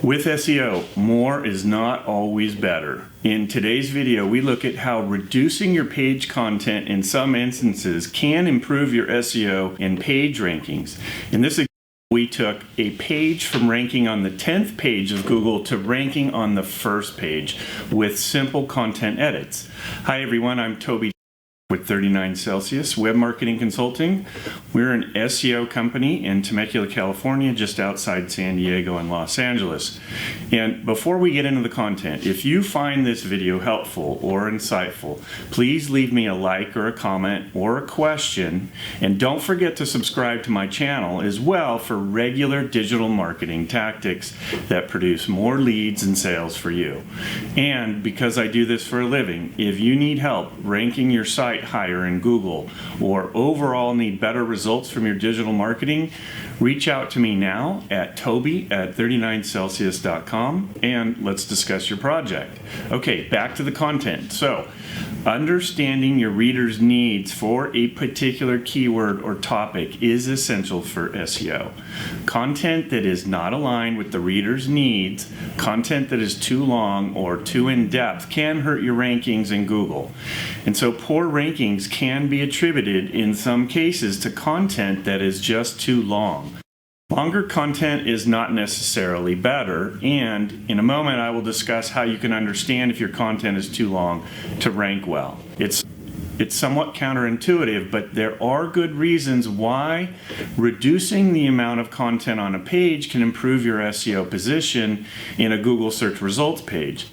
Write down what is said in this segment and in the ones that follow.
With SEO, more is not always better. In today's video, we look at how reducing your page content in some instances can improve your SEO and page rankings. In this example, we took a page from ranking on the 10th page of Google to ranking on the first page with simple content edits. Hi everyone, I'm Toby with 39 Celsius Web Marketing Consulting. We're an SEO company in Temecula, California, just outside San Diego and Los Angeles. And before we get into the content, if you find this video helpful or insightful, please leave me a like or a comment or a question. And don't forget to subscribe to my channel as well for regular digital marketing tactics that produce more leads and sales for you. And because I do this for a living, if you need help ranking your site higher in Google or overall need better results from your digital marketing, reach out to me now at toby@39celsius.com and let's discuss your project. Okay, back to the content. So, understanding your reader's needs for a particular keyword or topic is essential for SEO. Content that is not aligned with the reader's needs, content that is too long or too in-depth can hurt your rankings in Google. And so poor rankings can be attributed in some cases to content that is just too long. Longer content is not necessarily better, and in a moment I will discuss how you can understand if your content is too long to rank well. It's somewhat counterintuitive, but there are good reasons why reducing the amount of content on a page can improve your SEO position in a Google search results page.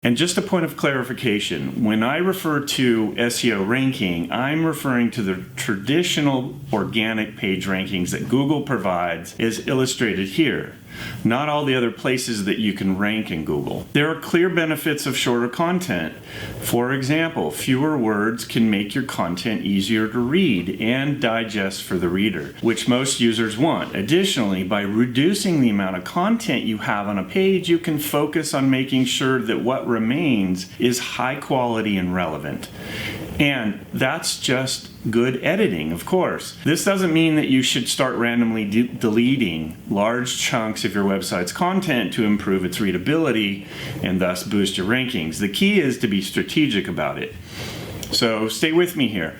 And just a point of clarification, when I refer to SEO ranking, I'm referring to the traditional organic page rankings that Google provides as illustrated here, not all the other places that you can rank in Google. There are clear benefits of shorter content. For example, fewer words can make your content easier to read and digest for the reader, which most users want. Additionally, by reducing the amount of content you have on a page, you can focus on making sure that what remains is high quality and relevant. And that's just good editing, of course. This doesn't mean that you should start randomly deleting large chunks of your website's content to improve its readability and thus boost your rankings. The key is to be strategic about it. So stay with me here.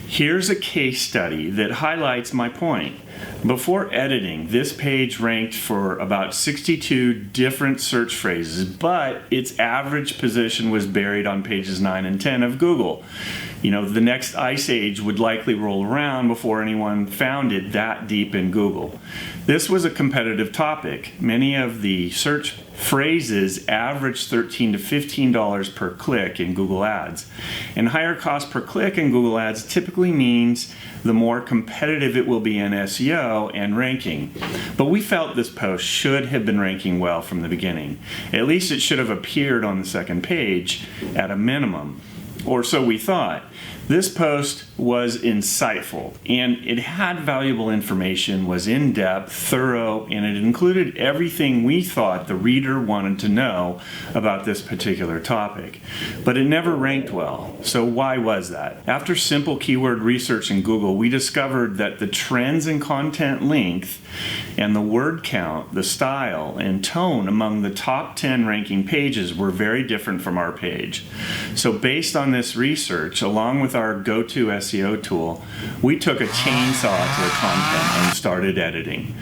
Here's a case study that highlights my point. Before editing, this page ranked for about 62 different search phrases, but its average position was buried on pages 9 and 10 of Google. You know, the next ice age would likely roll around before anyone found it that deep in Google. This was a competitive topic. Many of the search phrases average $13 to $15 per click in Google Ads. And higher cost per click in Google Ads typically means the more competitive it will be in SEO and ranking. But we felt this post should have been ranking well from the beginning. At least it should have appeared on the second page at a minimum. Or so we thought. This post was insightful, and it had valuable information, was in-depth, thorough, and it included everything we thought the reader wanted to know about this particular topic. But it never ranked well. So why was that? After simple keyword research in Google, we discovered that the trends in content length and the word count, the style, and tone among the top 10 ranking pages were very different from our page. So based on this research, along with our go-to SEO tool, we took a chainsaw to the content and started editing.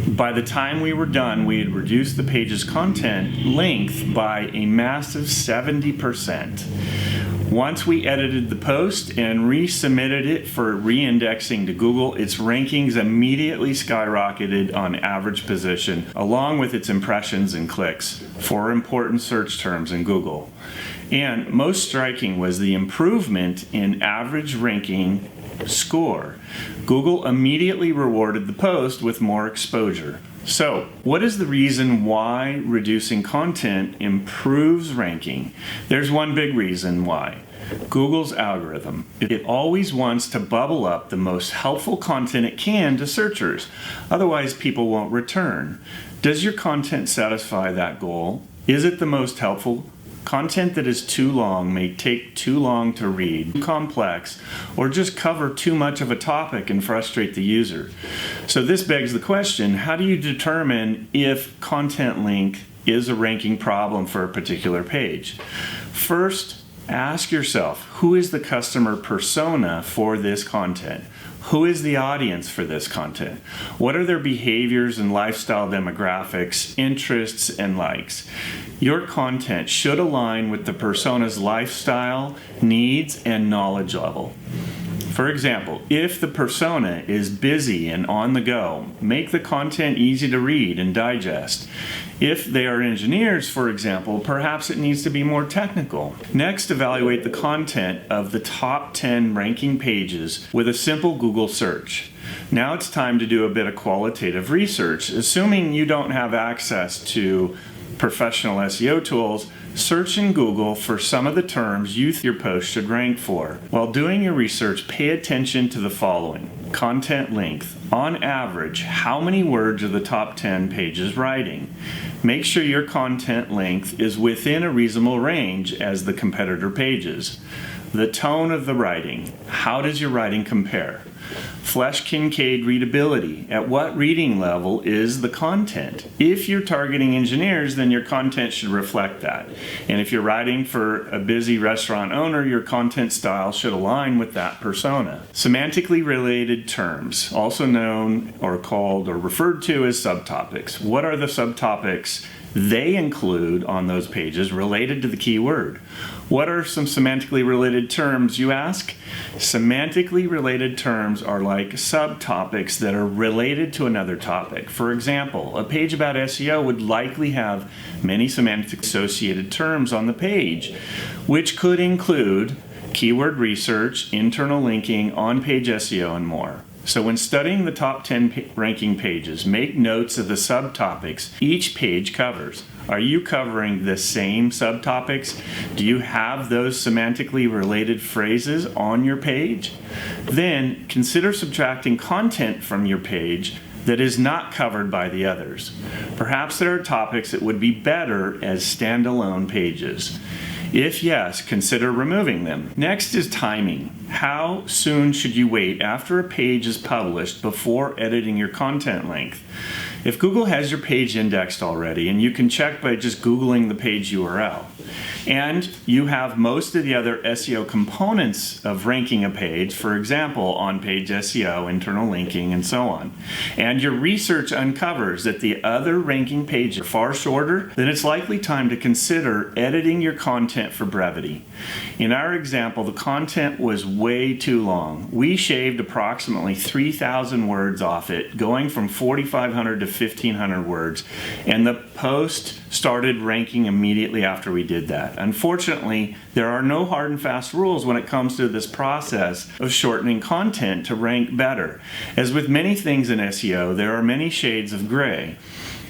By the time we were done, we had reduced the page's content length by a massive 70%. Once we edited the post and resubmitted it for re-indexing to Google, its rankings immediately skyrocketed on average position, along with its impressions and clicks for important search terms in Google. And most striking was the improvement in average ranking score. Google immediately rewarded the post with more exposure. So, what is the reason why reducing content improves ranking? There's one big reason why. Google's algorithm. It always wants to bubble up the most helpful content it can to searchers. Otherwise, people won't return. Does your content satisfy that goal? Is it the most helpful? Content that is too long may take too long to read, too complex, or just cover too much of a topic and frustrate the user. So this begs the question, how do you determine if content length is a ranking problem for a particular page. First, ask yourself, who is the customer persona for this content? Who is the audience for this content? What are their behaviors and lifestyle demographics, interests, and likes? Your content should align with the persona's lifestyle, needs, and knowledge level. For example, if the persona is busy and on the go, make the content easy to read and digest. If they are engineers, for example, perhaps it needs to be more technical. Next, evaluate the content of the top 10 ranking pages with a simple Google search. Now it's time to do a bit of qualitative research. Assuming you don't have access to professional SEO tools, search in Google for some of the terms your post should rank for. While doing your research, pay attention to the following. Content length. On average, how many words are the top 10 pages writing? Make sure your content length is within a reasonable range as the competitor pages. The tone of the writing. How does your writing compare? Flesch-Kincaid readability. At what reading level is the content? If you're targeting engineers, then your content should reflect that. And if you're writing for a busy restaurant owner, your content style should align with that persona. Semantically related terms, also known or called or referred to as subtopics. What are the subtopics they include on those pages related to the keyword? What are some semantically related terms, you ask? Semantically related terms are like subtopics that are related to another topic. For example, a page about SEO would likely have many semantic associated terms on the page, which could include keyword research, internal linking, on-page SEO, and more. So when studying the top 10 ranking pages, make notes of the subtopics each page covers. Are you covering the same subtopics? Do you have those semantically related phrases on your page? Then consider subtracting content from your page that is not covered by the others. Perhaps there are topics that would be better as standalone pages. If yes, consider removing them. Next is timing. How soon should you wait after a page is published before editing your content length? If Google has your page indexed already, and you can check by just Googling the page URL, and you have most of the other SEO components of ranking a page, for example, on-page SEO, internal linking, and so on, and your research uncovers that the other ranking pages are far shorter, then it's likely time to consider editing your content for brevity. In our example, the content was way too long. We shaved approximately 3,000 words off it, going from 4,500 to 1,500 words, and the post started ranking immediately after we did that. Unfortunately, there are no hard and fast rules when it comes to this process of shortening content to rank better. As with many things in SEO, there are many shades of gray.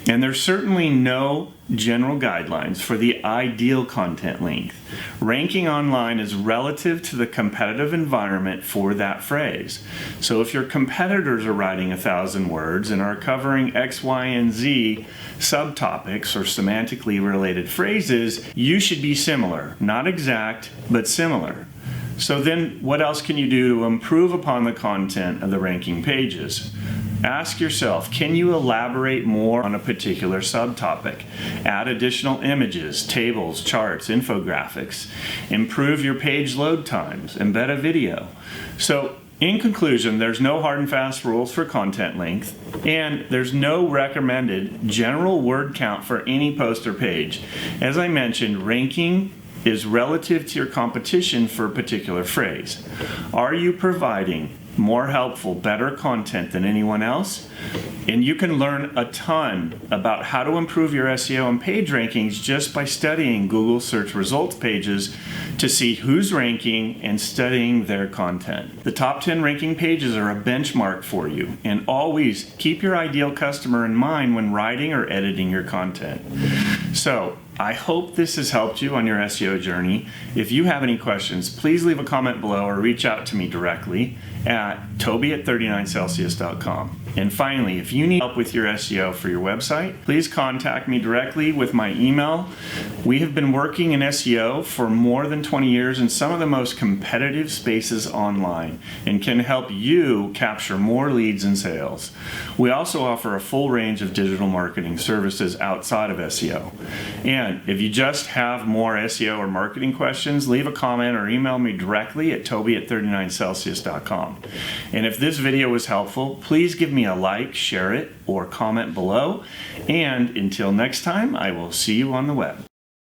And there's certainly no general guidelines for the ideal content length. Ranking online is relative to the competitive environment for that phrase. So if your competitors are writing 1,000 words and are covering X, Y, and Z subtopics or semantically related phrases, you should be similar. Not exact, but similar. So then what else can you do to improve upon the content of the ranking pages? Ask yourself, can you elaborate more on a particular subtopic? Add additional images, tables, charts, infographics. Improve your page load times. Embed a video. So, in conclusion, there's no hard and fast rules for content length, and there's no recommended general word count for any post or page. As I mentioned, ranking is relative to your competition for a particular phrase. Are you providing more helpful, better content than anyone else? And you can learn a ton about how to improve your SEO and page rankings just by studying Google search results pages to see who's ranking and studying their content. The top 10 ranking pages are a benchmark for you, and always keep your ideal customer in mind when writing or editing your content. So, I hope this has helped you on your SEO journey. If you have any questions, please leave a comment below or reach out to me directly at toby@39celsius.com. And finally, if you need help with your SEO for your website, please contact me directly with my email. We have been working in SEO for more than 20 years in some of the most competitive spaces online and can help you capture more leads and sales. We also offer a full range of digital marketing services outside of SEO. And if you just have more SEO or marketing questions, leave a comment or email me directly at toby@39celsius.com. And if this video was helpful, please give me a like, share it, or comment below. And until next time, I will see you on the web.